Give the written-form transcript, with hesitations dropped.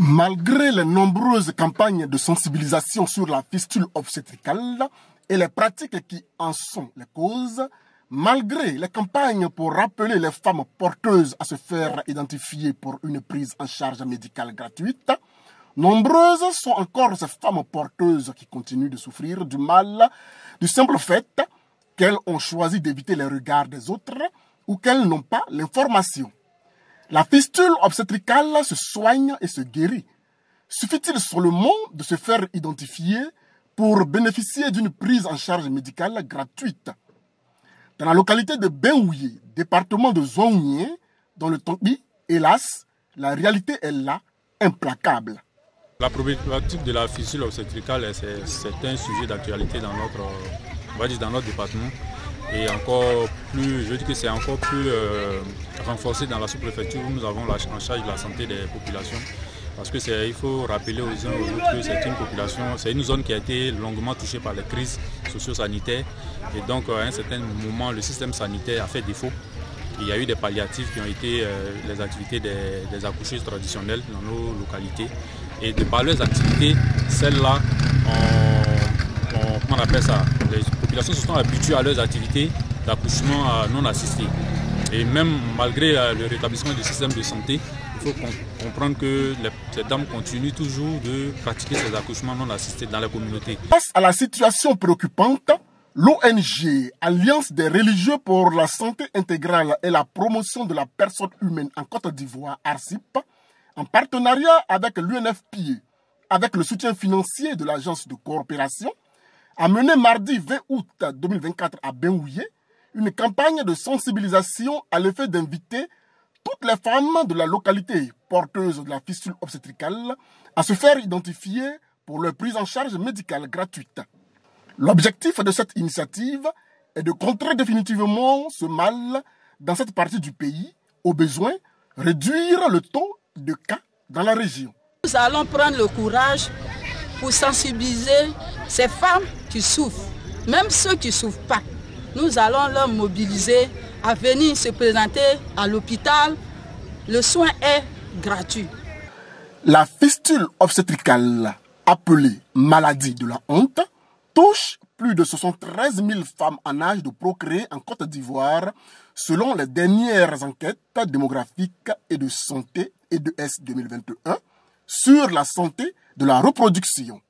Malgré les nombreuses campagnes de sensibilisation sur la fistule obstétricale et les pratiques qui en sont les causes, malgré les campagnes pour rappeler les femmes porteuses à se faire identifier pour une prise en charge médicale gratuite, nombreuses sont encore ces femmes porteuses qui continuent de souffrir du mal du simple fait qu'elles ont choisi d'éviter les regards des autres ou qu'elles n'ont pas l'information. La fistule obstétricale se soigne et se guérit. Suffit-il seulement de se faire identifier pour bénéficier d'une prise en charge médicale gratuite? Dans la localité de Benouye, département de Zouangnié, dans le Tongbi, hélas, la réalité est là, implacable. La problématique de la fistule obstétricale, c'est un sujet d'actualité dans notre département. Et encore plus, je dis que c'est encore plus renforcé dans la sous-préfecture où nous avons en charge de la santé des populations. Parce que il faut rappeler aux uns aux autres que c'est une population, c'est une zone qui a été longuement touchée par les crises socio-sanitaires. Et donc à un certain moment, le système sanitaire a fait défaut. Il y a eu des palliatifs qui ont été les activités des accoucheuses traditionnelles dans nos localités. Et de par leurs activités, celles-là, comment on appelle ça, les populations se sont habituées à leurs activités d'accouchement non assisté. Et même malgré le rétablissement du système de santé, il faut comprendre que ces dames continuent toujours de pratiquer ces accouchements non assistés dans la communauté. Face à la situation préoccupante, l'ONG Alliance des religieux pour la santé intégrale et la promotion de la personne humaine en Côte d'Ivoire, ARCIP, en partenariat avec l'UNFPA, avec le soutien financier de l'agence de coopération, a mené mardi 20 août 2024 à Benouye une campagne de sensibilisation à l'effet d'inviter toutes les femmes de la localité porteuses de la fistule obstétricale à se faire identifier pour leur prise en charge médicale gratuite. L'objectif de cette initiative est de contrer définitivement ce mal dans cette partie du pays, au besoin réduire le taux de cas dans la région. Nous allons prendre le courage pour sensibiliser ces femmes qui souffrent, même ceux qui ne souffrent pas. Nous allons leur mobiliser à venir se présenter à l'hôpital. Le soin est gratuit. La fistule obstétricale, appelée maladie de la honte, touche plus de 73 000 femmes en âge de procréer en Côte d'Ivoire, selon les dernières enquêtes démographiques et de santé EDS 2021 sur la santé de la reproduction.